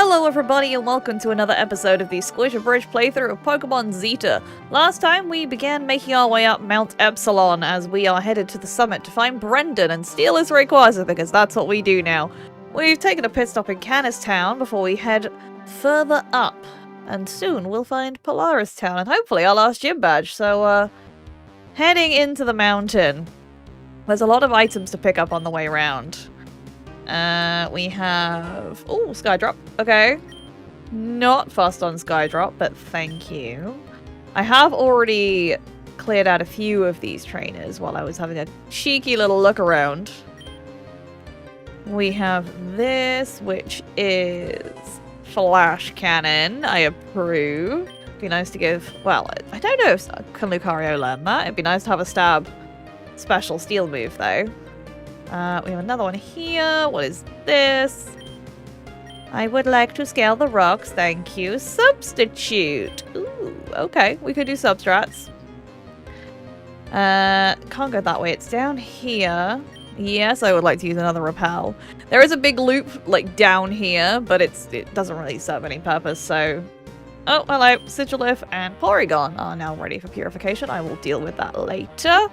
Hello everybody and welcome to another episode of the SQUIDGE Abridged playthrough of Pokemon Zeta. Last time we began making our way up Mount Epsilon as we are headed to the summit to find Brendan and steal his Rayquaza because that's what we do now. We've taken a pit stop in Polaris Town before we head further up, and soon we'll find Polaris Town and hopefully our last gym badge. So heading into the mountain. There's a lot of items to pick up on the way around. We have... Oh, Skydrop. Okay. Not fast on Skydrop, but thank you. I have already cleared out a few of these trainers while I was having a cheeky little look around. We have this, which is Flash Cannon. I approve. Be nice to give... Well, I don't know if can Lucario learn that. It'd be nice to have a stab special steel move, though. We have another one here. What is this? I would like to scale the rocks, thank you. Substitute. Ooh, okay. We could do substrats. Can't go that way. It's down here. Yes, I would like to use another repel. There is a big loop, like, down here, but it doesn't really serve any purpose, so... Oh, hello. Sigilif and Porygon are now ready for purification. I will deal with that later.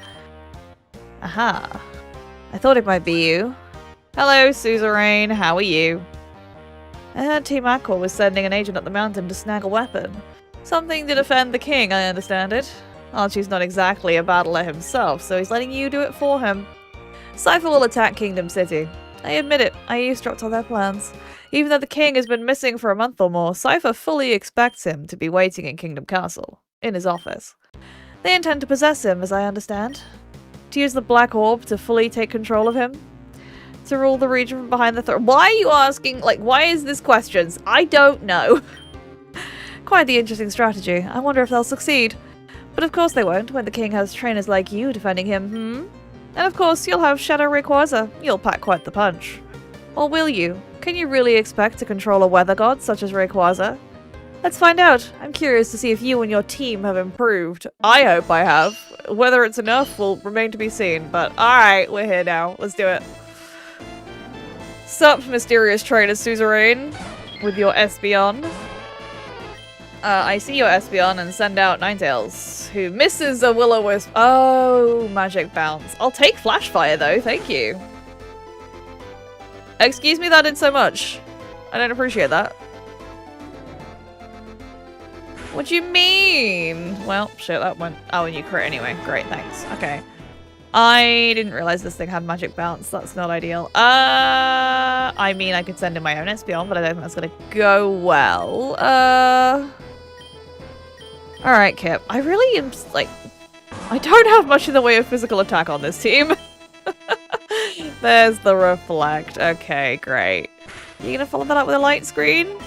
Aha. I thought it might be you. Hello, Suzerain. How are you? I heard Team Aqua was sending an agent up the mountain to snag a weapon. Something to defend the king, I understand it. Archie's not exactly a battler himself, so he's letting you do it for him. Cypher will attack Kingdom City. I admit it, I eavesdropped on their plans. Even though the king has been missing for a month or more, Cypher fully expects him to be waiting in Kingdom Castle, in his office. They intend to possess him, as I understand. To use the Black Orb to fully take control of him? To rule the region from behind the throne? Why are you asking, like, why is this questions? I don't know. Quite the interesting strategy. I wonder if they'll succeed. But of course they won't when the king has trainers like you defending him, And of course you'll have Shadow Rayquaza. You'll pack quite the punch. Or will you? Can you really expect to control a weather god such as Rayquaza? Let's find out. I'm curious to see if you and your team have improved. I hope I have. Whether it's enough will remain to be seen, but alright, we're here now. Let's do it. Sup, mysterious trainer Suzerain, with your Espeon. I see your Espeon and send out Ninetales, who misses a Will-O-Wisp. Oh, magic bounce. I'll take Flash Fire though, thank you. Excuse me, that did so much. I don't appreciate that. What do you mean? Well, shit, that went... Oh, and you crit anyway. Great, thanks. Okay. I didn't realize this thing had magic bounce. That's not ideal. I mean, I could send in my own Espeon, but I don't think that's gonna go well. Alright, Kip. I really am, like... I don't have much in the way of physical attack on this team. There's the reflect. Okay, great. You gonna follow that up with a light screen?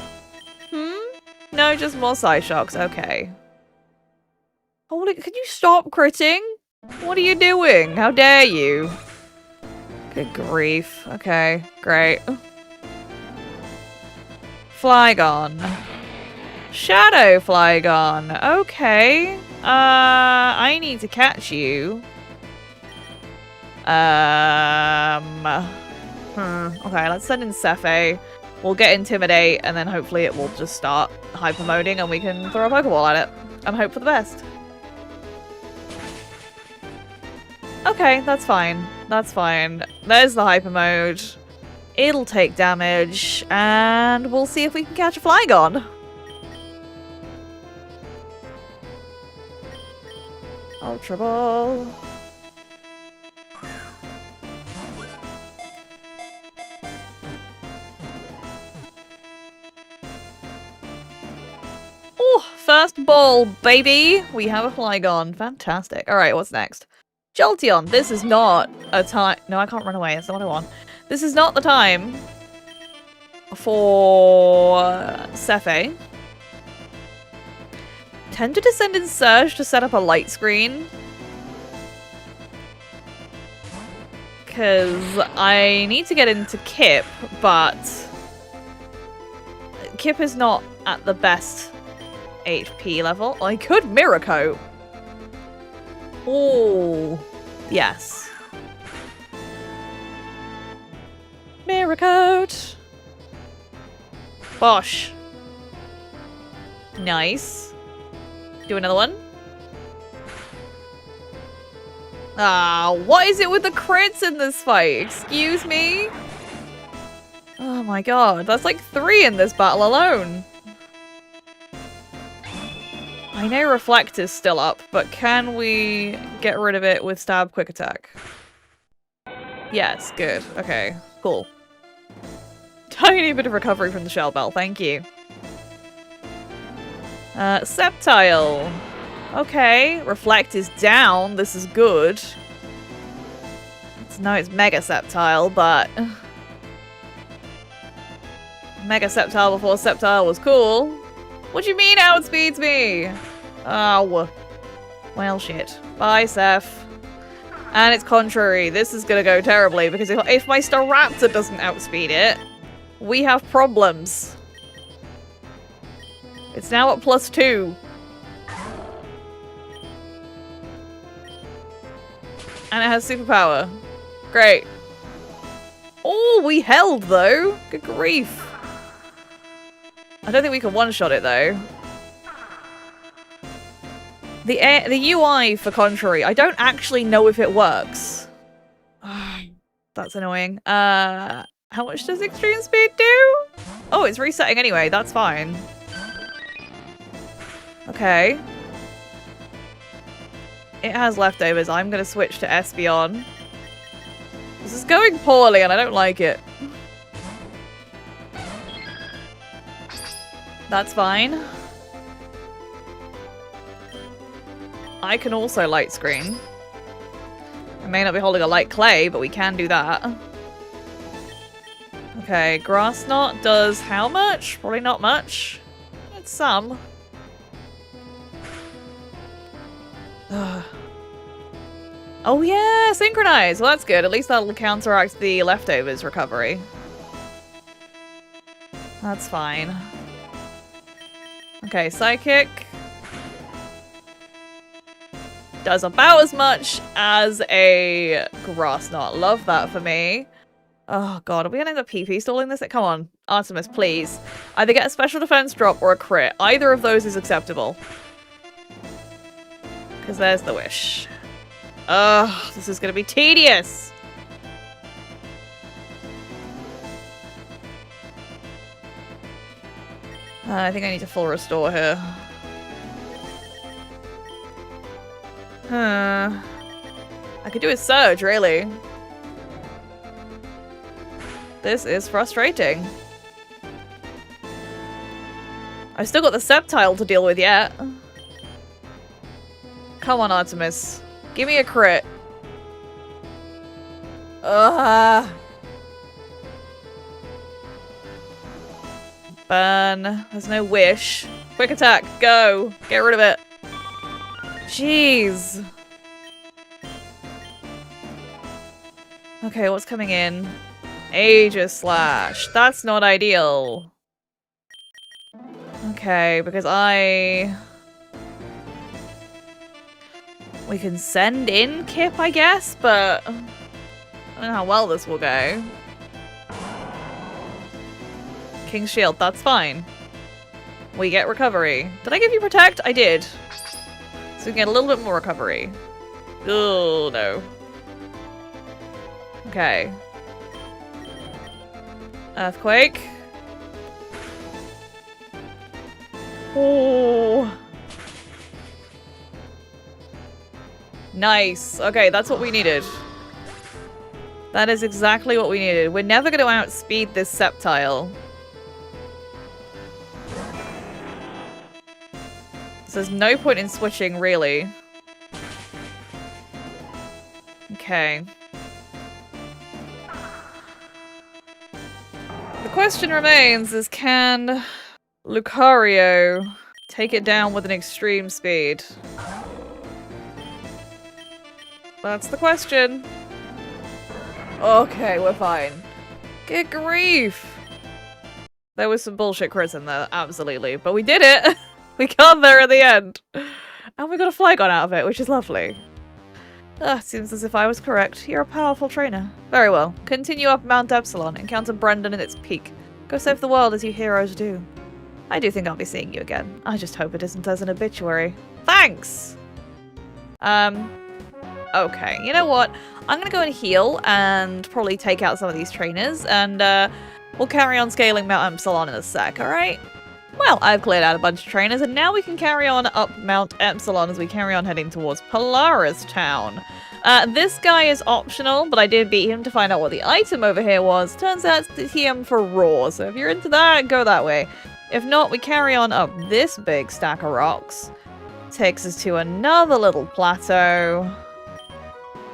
No, just more Psyshocks. Okay. Holy, can you stop critting? What are you doing? How dare you? Good grief. Okay, great. Flygon. Shadow Flygon. Okay. I need to catch you. Okay, let's send in Cephei. We'll get Intimidate, and then hopefully it will just start hyper-moding and we can throw a Pokeball at it. And hope for the best. Okay, that's fine. That's fine. There's the hyper mode. It'll take damage, and we'll see if we can catch a Flygon. Ultra Ball. Oh, first ball, baby! We have a Flygon. Fantastic. Alright, what's next? Jolteon, this is not a time... No, I can't run away. That's not what I want. This is not the time for Cephei. Tempted to send in Surge to set up a light screen. Because I need to get into Kip, but Kip is not at the best HP level. I could Mirror Coat. Oh, yes. Mirror Coat. Bosh. Nice. Do another one. Ah, what is it with the crits in this fight? Excuse me? Oh my god, that's like 3 in this battle alone. I know Reflect is still up, but can we get rid of it with Stab Quick Attack? Yes, good. Okay, cool. Tiny bit of recovery from the Shell Bell, thank you. Sceptile. Okay, Reflect is down, this is good. No, it's Mega Sceptile, but... Mega Sceptile before Sceptile was cool. What do you mean outspeeds me? Oh. Well, shit. Bye, Seth. And it's contrary. This is gonna go terribly, because if my Staraptor doesn't outspeed it, we have problems. It's now at +2. And it has superpower. Great. Oh, we held, though. Good grief. I don't think we can one-shot it, though. The UI for Contrary, I don't actually know if it works. That's annoying. How much does Extreme Speed do? Oh, it's resetting anyway. That's fine. Okay. It has leftovers. I'm going to switch to Espeon. This is going poorly and I don't like it. That's fine. I can also light screen. I may not be holding a light clay, but we can do that. Okay, Grass Knot does how much? Probably not much. It's some. Oh yeah, synchronize! Well, that's good. At least that'll counteract the leftovers recovery. That's fine. Okay, Psychic. Does about as much as a Grass Knot. Love that for me. Oh god, are we gonna end up PP stalling this? Come on, Artemis, please. Either get a special defense drop or a crit. Either of those is acceptable. Because there's the wish. Ugh, this is gonna be tedious. I think I need to full restore here. I could do a surge, really. This is frustrating. I've still got the Sceptile to deal with yet. Come on, Artemis. Give me a crit. Ugh. Burn. There's no wish. Quick attack. Go. Get rid of it. Jeez. Okay, what's coming in? Aegis Slash. That's not ideal. Okay, because we can send in Kip, I guess, but I don't know how well this will go. King's Shield, that's fine. We get recovery. Did I give you Protect? I did. So we can get a little bit more recovery. Oh, no. Okay. Earthquake. Oh. Nice. Okay, that's what we needed. That is exactly what we needed. We're never going to outspeed this Sceptile. So there's no point in switching, really. Okay. The question remains is, can Lucario take it down with an extreme speed? That's the question. Okay, we're fine. Good grief. There was some bullshit crits in there, absolutely. But we did it! We got there at the end. And we got a Flygon out of it, which is lovely. Seems as if I was correct. You're a powerful trainer. Very well. Continue up Mount Epsilon. Encounter Brendan at its peak. Go save the world as you heroes do. I do think I'll be seeing you again. I just hope it isn't as an obituary. Thanks! Okay, you know what? I'm gonna go and heal and probably take out some of these trainers, and we'll carry on scaling Mount Epsilon in a sec, alright? Well, I've cleared out a bunch of trainers, and now we can carry on up Mount Epsilon as we carry on heading towards Polaris Town. This guy is optional, but I did beat him to find out what the item over here was. Turns out it's the TM for Raw, so if you're into that, go that way. If not, we carry on up this big stack of rocks. Takes us to another little plateau.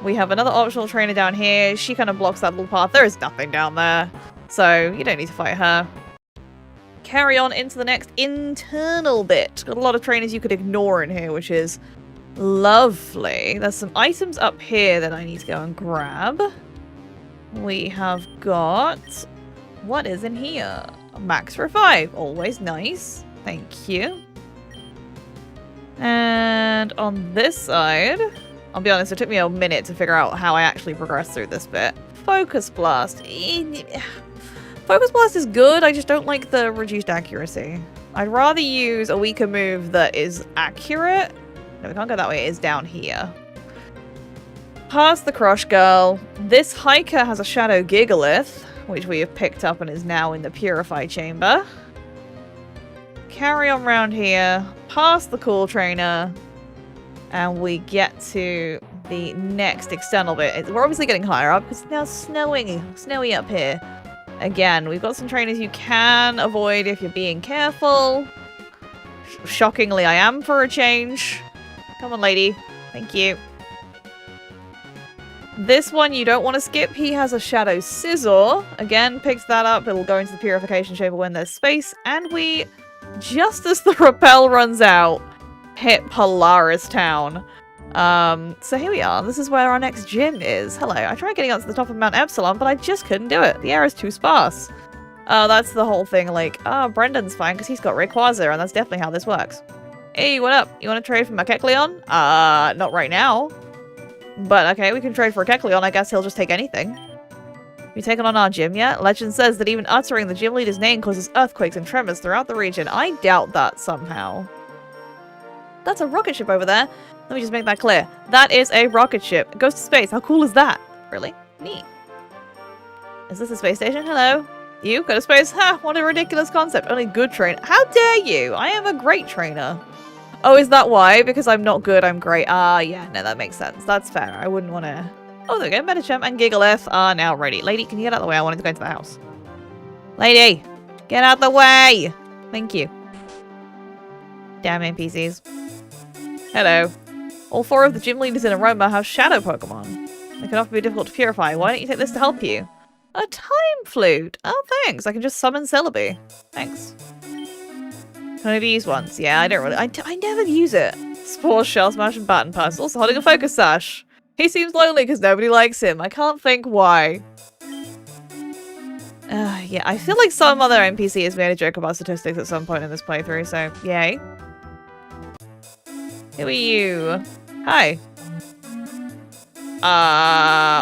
We have another optional trainer down here. She kind of blocks that little path. There is nothing down there, so you don't need to fight her. Carry on into the next internal bit. Got a lot of trainers you could ignore in here, which is lovely. There's some items up here that I need to go and grab. We have got... What is in here? Max revive. Always nice. Thank you. And on this side... I'll be honest, it took me a minute to figure out how I actually progressed through this bit. Focus Blast. Focus Blast is good, I just don't like the reduced accuracy. I'd rather use a weaker move that is accurate. No, we can't go that way, it is down here. Past the Crush Girl. This hiker has a Shadow Gigalith, which we have picked up and is now in the Purify Chamber. Carry on round here, past the Cool Trainer, and we get to the next external bit. We're obviously getting higher up because it's now snowy up here. Again, we've got some trainers you can avoid if you're being careful. Shockingly, I am for a change. Come on, lady. Thank you. This one you don't want to skip. He has a Shadow Scissor. Again, picks that up. It'll go into the Purification Chamber when there's space. And we, just as the rappel runs out, hit Polaris Town. So here we are. This is where our next gym is. Hello. I tried getting up to the top of Mount Epsilon, but I just couldn't do it. The air is too sparse. That's the whole thing. Like, Brendan's fine because he's got Rayquaza, and that's definitely how this works. Hey, what up? You want to trade for my Kecleon? Not right now. But okay, we can trade for a Kecleon. I guess he'll just take anything. You taken on our gym yet? Legend says that even uttering the gym leader's name causes earthquakes and tremors throughout the region. I doubt that somehow. That's a rocket ship over there. Let me just make that clear. That is a rocket ship. It goes to space. How cool is that? Really? Neat. Is this a space station? Hello? You go to space? Ha! What a ridiculous concept. Only good trainer. How dare you? I am a great trainer. Oh, is that why? Because I'm not good, I'm great. Yeah, no, that makes sense. That's fair. I wouldn't want to... Oh, there we go. Metachamp and Gigalith are now ready. Lady, can you get out of the way? I wanted to go into the house. Lady! Get out the way! Thank you. Damn NPCs. Hello. All 4 of the gym leaders in Aroma have shadow Pokemon. They can often be difficult to purify. Why don't you take this to help you? A time flute! Oh, thanks. I can just summon Celebi. Thanks. Can I use once? Yeah, I don't really... I never use it. Spore, Shell Smash, and Baton Pass. Also holding a Focus Sash. He seems lonely because nobody likes him. I can't think why. Yeah, I feel like some other NPC has made a joke about statistics at some point in this playthrough, so yay. Who are you? Hi.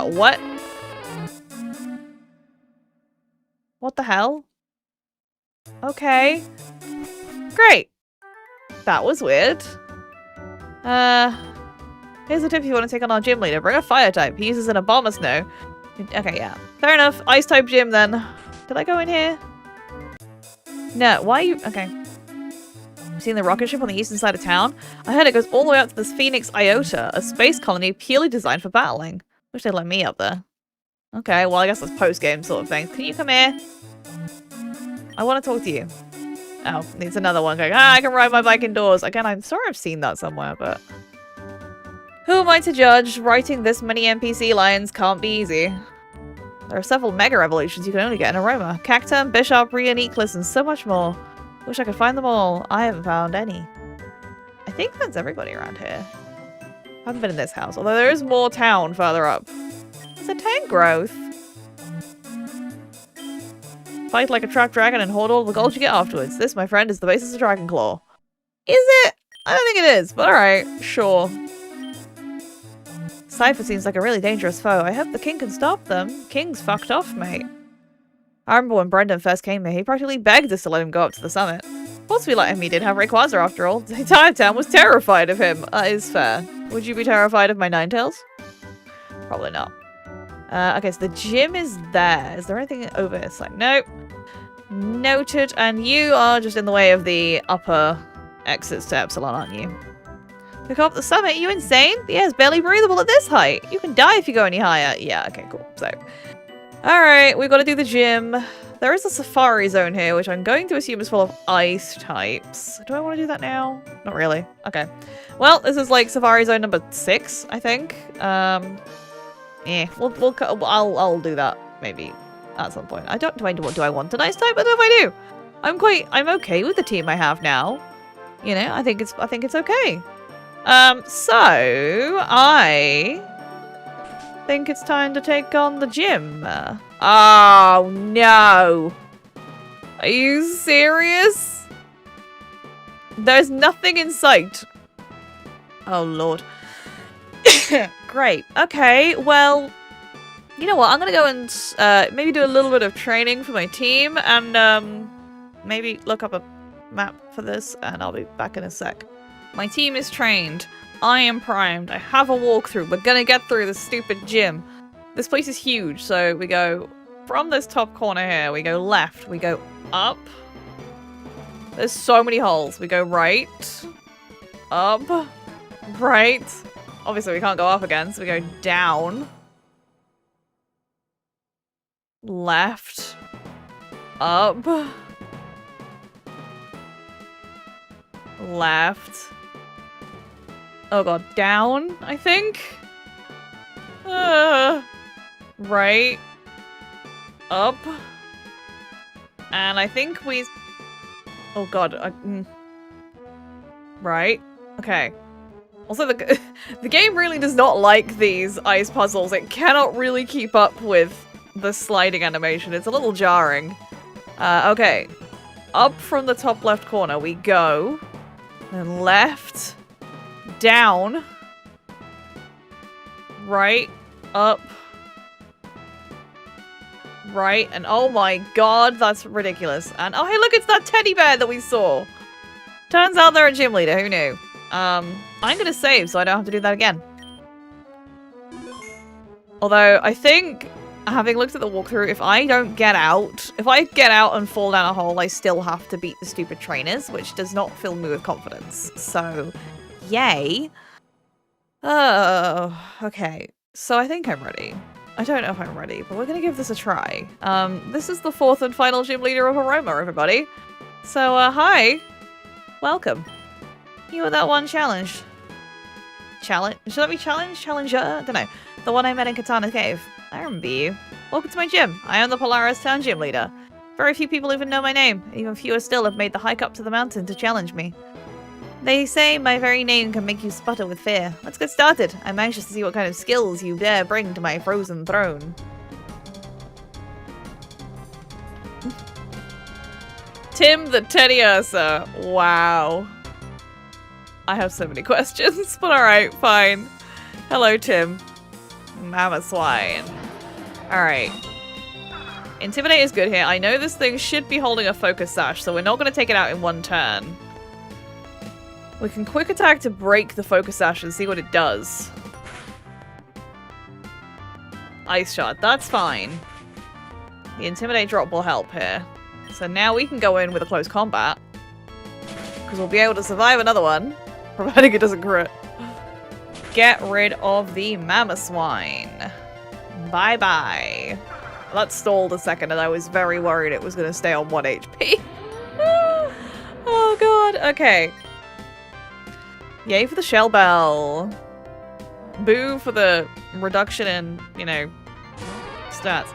What? What the hell? Okay. Great. That was weird. Here's a tip if you want to take on our gym leader. Bring a fire type. He uses an Abomasnow. Okay, yeah. Fair enough. Ice type gym then. Did I go in here? No, why are you... Okay. Seen the rocket ship on the eastern side of town? I heard it goes all the way up to this Phoenix Iota, a space colony purely designed for battling. Wish they'd let me up there. Okay, well I guess that's post-game sort of thing. Can you come here? I want to talk to you. Oh, needs another one going, I can ride my bike indoors. Again, I'm sorry I've seen that somewhere, but... Who am I to judge? Writing this many NPC lines can't be easy. There are several Mega Evolutions you can only get in Aroma. Cacturn, Bishop, Rhea, Eclipse, and so much more. Wish I could find them all. I haven't found any. I think that's everybody around here. I haven't been in this house, although there is more town further up. It's a tank growth. Fight like a trapped dragon and hoard all the gold you get afterwards. This, my friend, is the basis of Dragon Claw. Is it? I don't think it is, but alright, sure. Cypher seems like a really dangerous foe. I hope the king can stop them. King's fucked off, mate. I remember when Brendan first came here, he practically begged us to let him go up to the summit. Of course we let him, he did have Rayquaza after all. The entire town was terrified of him. That is fair. Would you be terrified of my Ninetales? Probably not. Okay, so the gym is there. Is there anything over this side? Nope. Noted. And you are just in the way of the upper exits to Epsilon, aren't you? Pick up the summit? You insane? The air's barely breathable at this height. You can die if you go any higher. Yeah, okay, cool. So, alright, we've got to do the gym. There is a safari zone here, which I'm going to assume is full of ice types. Do I want to do that now? Not really. Okay. Well, this is like safari zone number 6, I think. I'll do that maybe at some point. Do I want an ice type? I don't know if I do. I'm okay with the team I have now. You know, I think it's okay. So I think it's time to take on the gym. Oh no. Are you serious? There's nothing in sight. Oh lord. Great. Okay, well, you know what? I'm gonna go and maybe do a little bit of training for my team and maybe look up a map for this and I'll be back in a sec. My team is trained. I am primed. I have a walkthrough. We're gonna get through this stupid gym. This place is huge, so we go from this top corner here. We go left. We go up. There's so many holes. We go right. Up. Right. Obviously, we can't go up again, so we go down. Left. Up. Left. Oh god, down, I think? Right. Up. And I think we... Oh god, right. Okay. Also, the game really does not like these ice puzzles. It cannot really keep up with the sliding animation. It's a little jarring. Okay. Up from the top left corner we go. Then left. Down. Right. Up. Right. And oh my god, that's ridiculous. And oh hey look, it's that teddy bear that we saw. Turns out they're a gym leader, who knew? I'm gonna save so I don't have to do that again. Although, I think, having looked at the walkthrough, if I get out and fall down a hole, I still have to beat the stupid trainers, which does not fill me with confidence. So, yay. Oh, okay. So I think I'm ready. I don't know if I'm ready, but we're gonna give this a try. This is the 4th and final gym leader of Aroma, everybody. So, hi. Welcome. You were that one challenge. Should that be challenge? Challenger? I don't know. The one I met in Katana Cave. I remember you. Welcome to my gym. I am the Polaris Town gym leader. Very few people even know my name. Even fewer still have made the hike up to the mountain to challenge me. They say my very name can make you sputter with fear. Let's get started. I'm anxious to see what kind of skills you dare bring to my frozen throne. Tim the Teddy Ursa. Wow. I have so many questions, but alright, fine. Hello, Tim. Mama swine. Alright. Intimidate is good here. I know this thing should be holding a focus sash, so we're not going to take it out in one turn. We can quick attack to break the focus sash and see what it does. Ice shot, that's fine. The intimidate drop will help here. So now we can go in with a close combat. Because we'll be able to survive another one. Providing it doesn't crit. Get rid of the mama swine. Bye-bye. That stalled a second and I was very worried it was going to stay on 1 HP. Oh god, okay. Yay for the shell bell. Boo for the reduction in, you know, stats.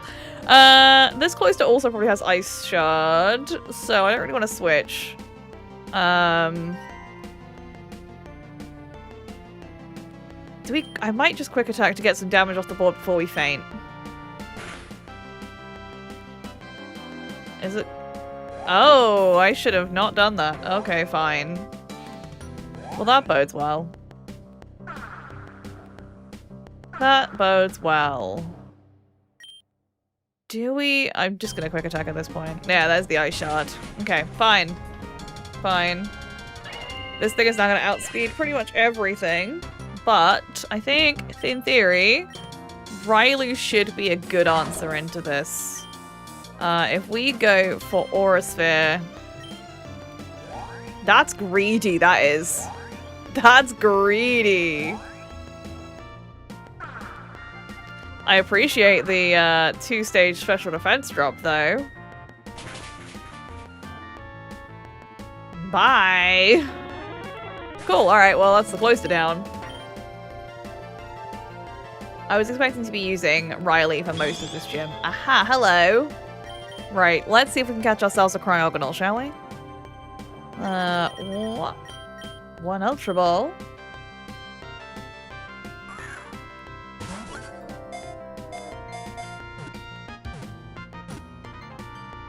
This cloister also probably has ice shard, so I don't really want to switch. I might just quick attack to get some damage off the board before we faint. Is it? Oh, I should have not done that. Okay, fine. Well, that bodes well. That bodes well. Do we? I'm just gonna quick attack at this point. Yeah, there's the ice shard. Okay, fine. Fine. This thing is now gonna outspeed pretty much everything. But I think, in theory, Riley should be a good answer into this. If we go for Aura Sphere... That's greedy, that is. That's greedy. I appreciate the 2-stage special defense drop, though. Bye. Cool, alright, well, that's the closer down. I was expecting to be using Riley for most of this gym. Aha, hello. Right, let's see if we can catch ourselves a Cryogonal, shall we? What? One Ultra Ball.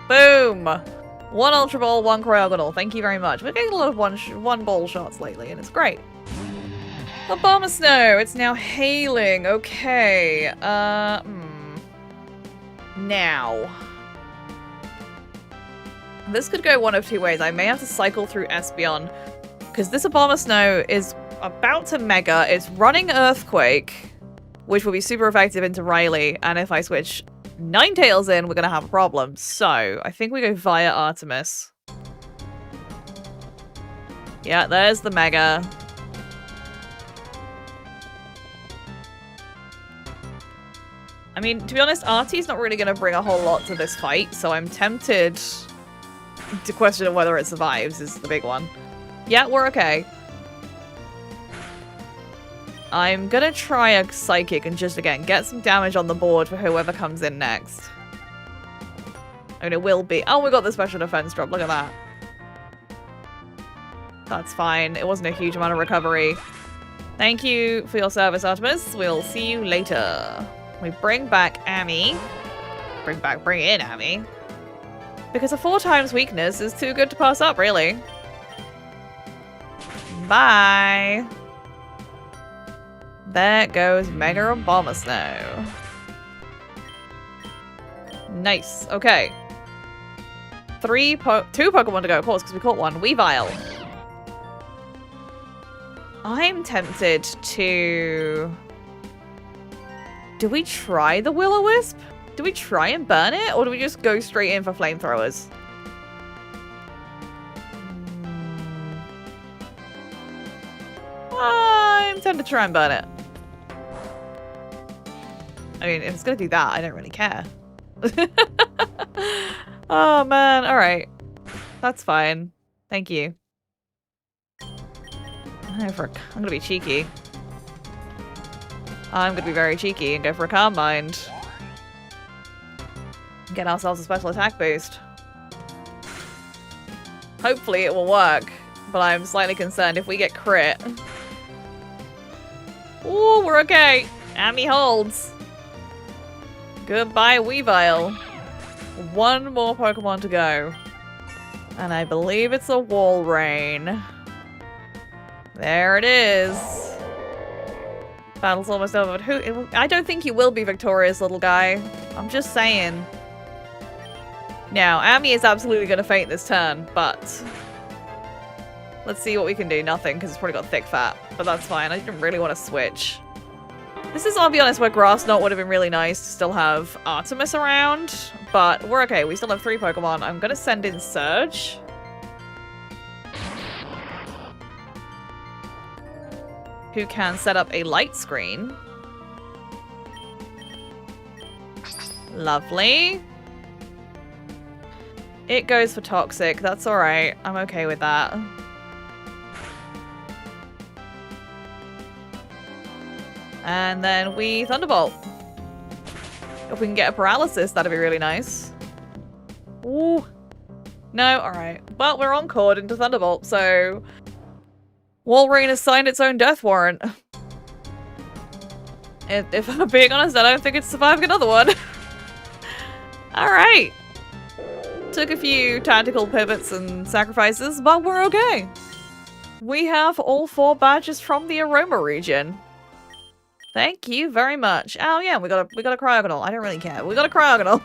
Boom! One Ultra Ball, one Cryogonal. Thank you very much. We're getting a lot of one ball shots lately, and it's great. Abomasnow! It's now hailing. Okay. Now. This could go one of two ways. I may have to cycle through Espeon, because this Abomasnow is about to Mega. It's running Earthquake, which will be super effective into Riley, and if I switch Ninetales in, we're gonna have a problem. So, I think we go via Artemis. Yeah, there's the Mega. I mean, to be honest, Artie's not really gonna bring a whole lot to this fight, so I'm tempted to question whether it survives is the big one. Yeah, we're okay. I'm gonna try a Psychic and just, again, get some damage on the board for whoever comes in next. I mean, it will be... Oh, we got the special defense drop. Look at that. That's fine. It wasn't a huge amount of recovery. Thank you for your service, Artemis. We'll see you later. We bring back Amy. Bring in Amy. Because a 4 times weakness is too good to pass up, really. Bye. There goes Mega Abomasnow. Nice. Okay. 2 Pokemon to go, of course, because we caught one. Weavile. I'm tempted to... Do we try the Will-O-Wisp? Do we try and burn it? Or do we just go straight in for flamethrowers? I'm tempted to try and burn it. I mean, if it's gonna do that, I don't really care. Oh, man. Alright. That's fine. Thank you. I'm gonna be cheeky. I'm gonna be very cheeky and go for a Calm Mind. Get ourselves a special attack boost. Hopefully it will work, but I'm slightly concerned if we get crit. Ooh, we're okay. Amy holds. Goodbye, Weavile. 1 more Pokemon to go. And I believe it's a Walrein. There it is. Battle's almost over, but I don't think you will be victorious, little guy. I'm just saying. Now, Amy is absolutely going to faint this turn, but... Let's see what we can do. Nothing, because it's probably got thick fat. But that's fine. I didn't really want to switch. This is, I'll be honest, where Grass Knot would have been really nice to still have Artemis around. But we're okay. We still have 3 Pokemon. I'm going to send in Surge. Who can set up a light screen. Lovely. It goes for Toxic. That's alright. I'm okay with that. And then we Thunderbolt. If we can get a Paralysis, that'd be really nice. Ooh. No, alright. Well, we're Encored into Thunderbolt, so... Walrein has signed its own death warrant. If I'm being honest, I don't think it's surviving another one. Alright. Took a few tactical pivots and sacrifices, but we're okay. We have all 4 badges from the Aroma region. Thank you very much. Oh yeah, we got a Cryogonal. I don't really care. We got a Cryogonal.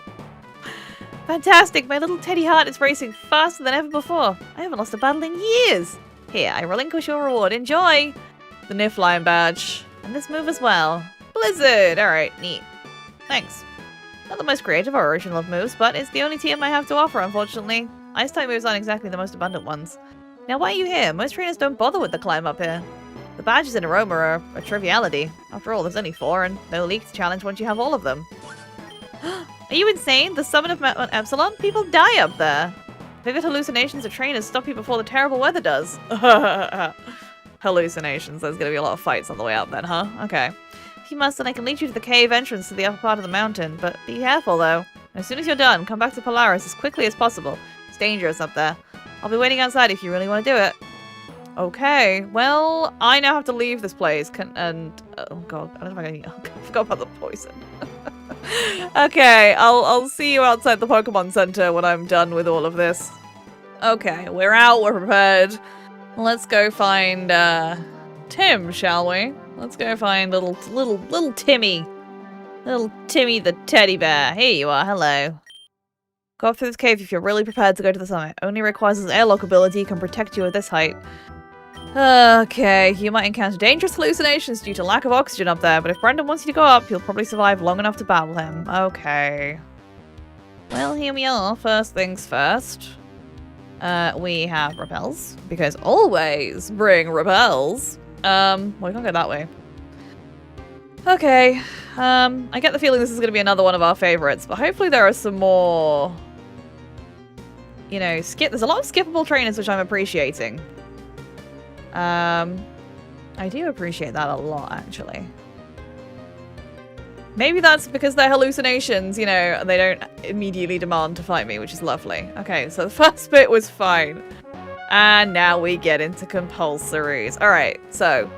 Fantastic! My little teddy heart is racing faster than ever before. I haven't lost a battle in years. Here, I relinquish your reward. Enjoy! The Niflheim badge. And this move as well. Blizzard! Alright, neat. Thanks. Not the most creative or original of moves, but it's the only TM I have to offer, unfortunately. Ice-type moves aren't exactly the most abundant ones. Now, why are you here? Most trainers don't bother with the climb up here. The badges in Aroma are a triviality. After all, there's only 4, and no league to challenge once you have all of them. Are you insane? The summit of Mount Epsilon? People die up there. Vivid hallucinations of trainers stop you before the terrible weather does. Hallucinations. There's going to be a lot of fights on the way up then, huh? Okay. If you must, then I can lead you to the cave entrance to the upper part of the mountain. But be careful, though. As soon as you're done, come back to Polaris as quickly as possible. It's dangerous up there. I'll be waiting outside if you really want to do it. Okay. Well, I now have to leave this place. Oh, God. I don't know if I forgot about the poison. Okay, I'll see you outside the Pokemon Center when I'm done with all of this. Okay, we're out, we're prepared. Let's go find Tim, shall we? Let's go find little Timmy. Little Timmy the teddy bear. Here you are, hello. Go up through this cave if you're really prepared to go to the summit. Only Rayquaza's airlock ability can protect you at this height. Okay, you might encounter dangerous hallucinations due to lack of oxygen up there, but if Brendan wants you to go up, you'll probably survive long enough to battle him. Okay. Well, here we are. First things first. We have repels, because always bring repels. Well, we can't go that way. Okay. I get the feeling this is going to be another one of our favorites, but hopefully there are some more, you know, there's a lot of skippable trainers, which I'm appreciating. I do appreciate that a lot, actually. Maybe that's because they're hallucinations, you know, and they don't immediately demand to fight me, which is lovely. Okay, so the first bit was fine. And now we get into compulsories. Alright, so,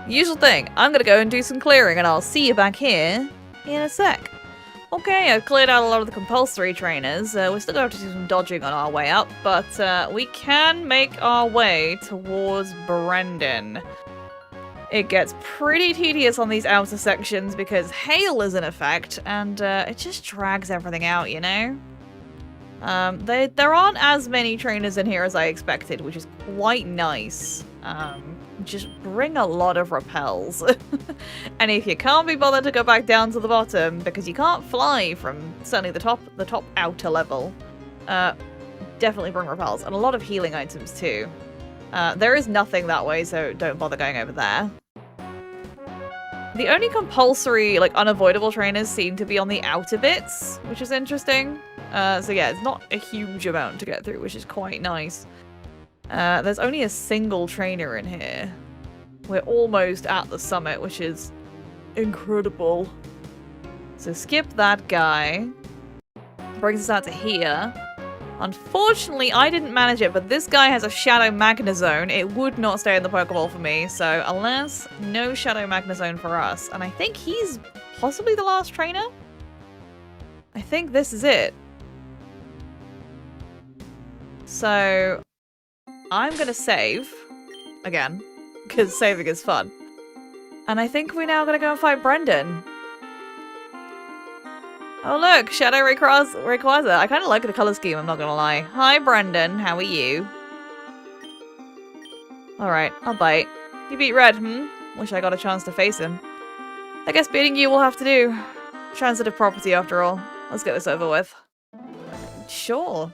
usual thing. I'm gonna go and do some clearing, and I'll see you back here in a sec. Okay, I've cleared out a lot of the compulsory trainers. We're still going to have to do some dodging on our way up, but we can make our way towards Brendan. It gets pretty tedious on these outer sections because hail is in effect, and it just drags everything out, you know? There aren't as many trainers in here as I expected, which is quite nice. Just bring a lot of repels. And if you can't be bothered to go back down to the bottom, because you can't fly from certainly the top outer level, definitely bring repels. And a lot of healing items too. There is nothing that way, so don't bother going over there. The only compulsory, like, unavoidable trainers seem to be on the outer bits, which is interesting. So yeah, it's not a huge amount to get through, which is quite nice. There's only a single trainer in here. We're almost at the summit, which is incredible. So skip that guy. Brings us out to here. Unfortunately, I didn't manage it, but this guy has a Shadow Magnezone. It would not stay in the Pokeball for me, so alas, no Shadow Magnezone for us. And I think he's possibly the last trainer? I think this is it. So I'm gonna save again, because saving is fun. And I think we're now gonna go and fight Brendan. Oh look, Shadow Rayquaza. I kind of like the color scheme, I'm not gonna lie. Hi Brendan, how are you? Alright, I'll bite. You beat Red, Wish I got a chance to face him. I guess beating you will have to do. Transitive property after all. Let's get this over with. Sure.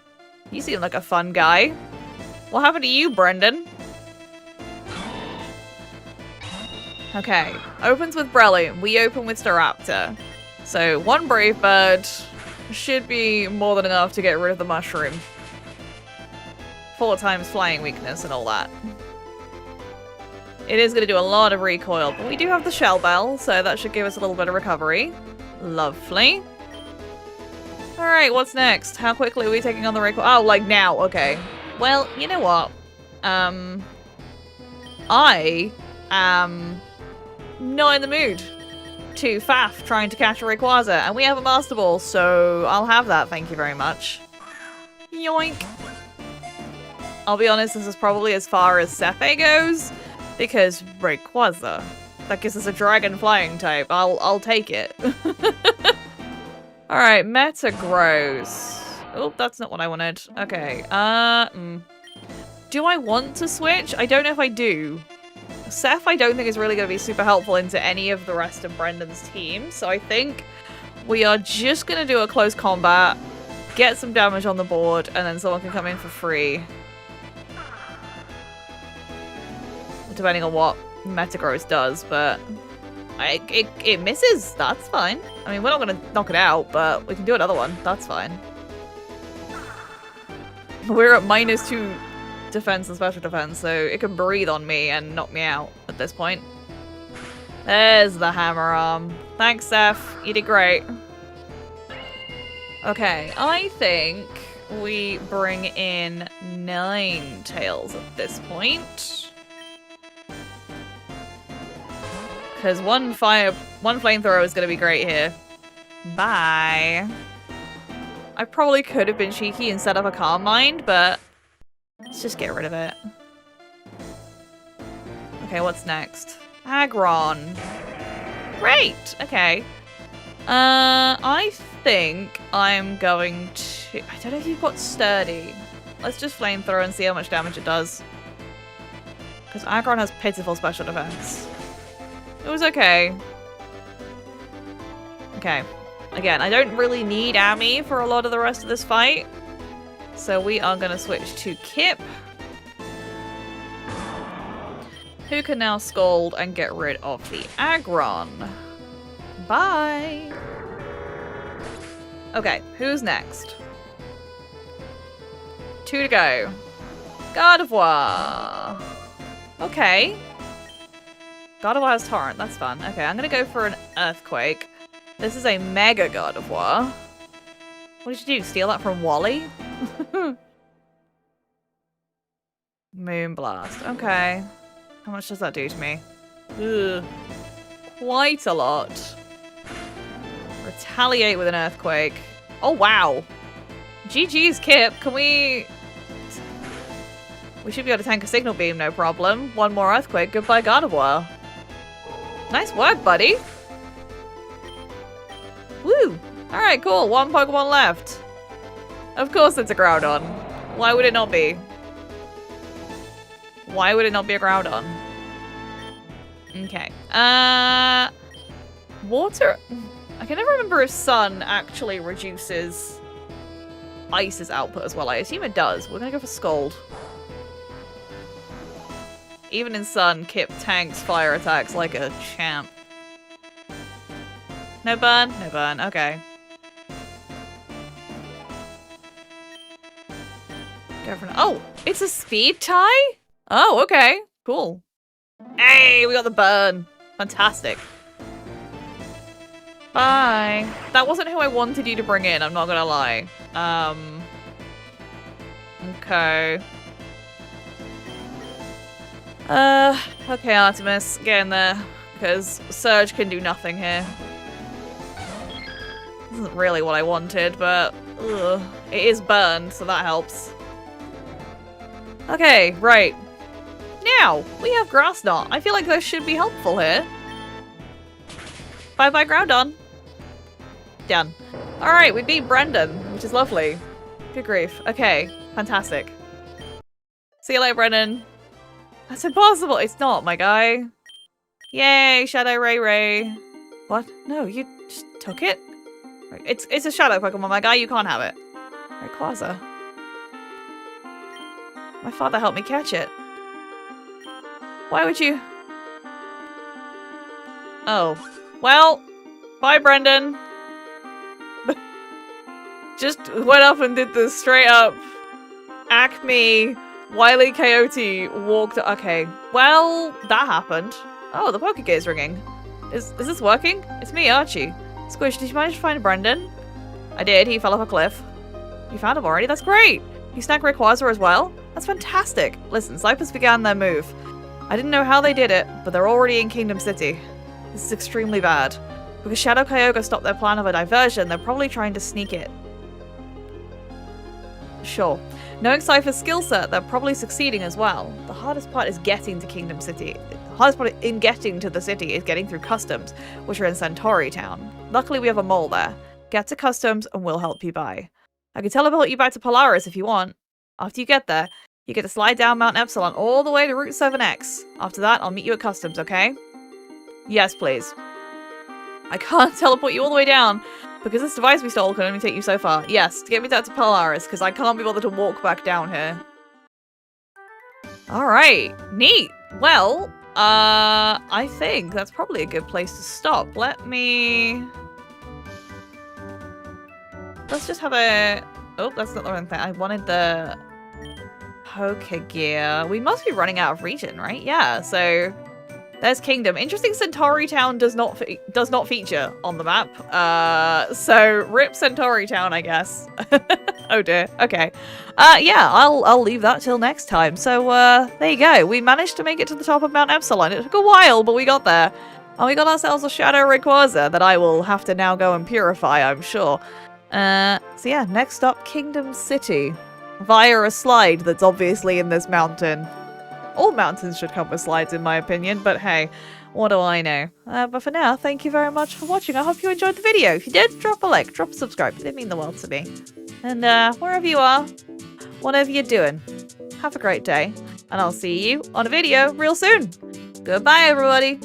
You seem like a fun guy. What happened to you, Brendan? Okay, opens with Breloom. We open with Staraptor. So, one Brave Bird should be more than enough to get rid of the mushroom. 4 times flying weakness and all that. It is going to do a lot of recoil, but we do have the Shell Bell, so that should give us a little bit of recovery. Lovely. Alright, what's next? How quickly are we taking on the recoil? Oh, like now, okay. Well, you know what? I am not in the mood to faff trying to catch a Rayquaza, and we have a Master Ball, so I'll have that, thank you very much. Yoink. I'll be honest, this is probably as far as Cephei goes, because Rayquaza. That gives us a dragon flying type. I'll take it. Alright, Metagross. Oh, that's not what I wanted. Okay. Do I want to switch? I don't know if I do. Seth, I don't think is really going to be super helpful into any of the rest of Brendan's team. So I think we are just going to do a close combat, get some damage on the board, and then someone can come in for free. Depending on what Metagross does, but it misses. That's fine. I mean, we're not going to knock it out, but we can do another one. That's fine. We're at -2 defense and special defense, so it can breathe on me and knock me out at this point. There's the hammer arm. Thanks, Seth. You did great. Okay, I think we bring in Ninetales at this point. Because one flamethrower is going to be great here. Bye. I probably could have been cheeky and set up a Calm Mind, but let's just get rid of it. Okay, what's next? Aggron. Great! Okay. I think I'm going to... I don't know if you've got Sturdy. Let's just Flamethrower and see how much damage it does. Because Aggron has pitiful special defense. It was okay. Okay. Again, I don't really need Amy for a lot of the rest of this fight. So we are going to switch to Kip, who can now Scald and get rid of the Aggron. Bye! Okay, who's next? 2 to go. Gardevoir. Okay. Gardevoir has Torrent, that's fun. Okay, I'm going to go for an Earthquake. This is a Mega Gardevoir. What did you do? Steal that from Wally? Moonblast. Okay. How much does that do to me? Ugh. Quite a lot. Retaliate with an Earthquake. Oh, wow. GG's, Kip. Can we... We should be able to tank a Signal Beam, no problem. One more Earthquake. Goodbye, Gardevoir. Nice work, buddy. Woo! Alright, cool. 1 Pokemon left. Of course it's a Groudon. Why would it not be? Why would it not be a Groudon? Okay. Water... I can never remember if Sun actually reduces Ice's output as well. I assume it does. We're gonna go for Scald. Even in Sun, Kip tanks fire attacks like a champ. No burn? No burn. Okay. Go for oh! It's a speed tie? Oh, okay. Cool. Hey! We got the burn. Fantastic. Bye. That wasn't who I wanted you to bring in, I'm not gonna lie. Okay. Okay, Artemis, get in there. Because Surge can do nothing here. This isn't really what I wanted, but ugh, it is burned, so that helps. Okay, right. Now, we have Grass Knot. I feel like this should be helpful here. Bye-bye, Groudon. Done. Alright, we beat Brendan, which is lovely. Good grief. Okay, fantastic. See you later, Brendan. That's impossible. It's not, my guy. Yay, Shadow RayRay. What? No, you just took it? Right, it's a Shadow Pokemon, my guy. You can't have it. Rayquaza. My father helped me catch it. Why would you... Oh. Well, bye, Brendan. Just went up and did the straight up Acme Wile E. Coyote walked. Okay, well, that happened. Oh, the Pokegear's ringing. Is this working? It's me, Archie. Squish, did you manage to find Brendan? I did. He fell off a cliff. You found him already? That's great. You snagged Rayquaza as well? That's fantastic. Listen, Cypers began their move. I didn't know how they did it, but they're already in Kingdom City. This is extremely bad. Because Shadow Kyogre stopped their plan of a diversion, they're probably trying to sneak it. Sure. Knowing Cypher's skill set, they're probably succeeding as well. The hardest part is getting to Kingdom City. The hardest part in getting to the city is getting through customs, which are in Centauri Town. Luckily, we have a mole there. Get to customs and we'll help you by. I can teleport you back to Polaris if you want. After you get there, you get to slide down Mount Epsilon all the way to Route 7X. After that, I'll meet you at Customs, okay? Yes, please. I can't teleport you all the way down, because this device we stole can only take you so far. Yes, to get me down to Polaris, because I can't be bothered to walk back down here. Alright, neat. Well, I think that's probably a good place to stop. Let's just have a... Oh, that's not the wrong thing. I wanted the poker gear. We must be running out of region, right? Yeah, so... There's Kingdom. Interesting, Centauri Town does not feature on the map. So rip Centauri Town, I guess. Oh dear. Okay. Yeah, I'll leave that till next time. So there you go. We managed to make it to the top of Mount Epsilon. It took a while, but we got there. And we got ourselves a Shadow Rayquaza that I will have to now go and purify, I'm sure. So yeah, next up, Kingdom City. Via a slide that's obviously in this mountain. All mountains should come with slides, in my opinion, but hey, what do I know? But for now, thank you very much for watching. I hope you enjoyed the video. If you did, drop a like, drop a subscribe. It'd mean the world to me. And wherever you are, whatever you're doing, have a great day. And I'll see you on a video real soon. Goodbye, everybody.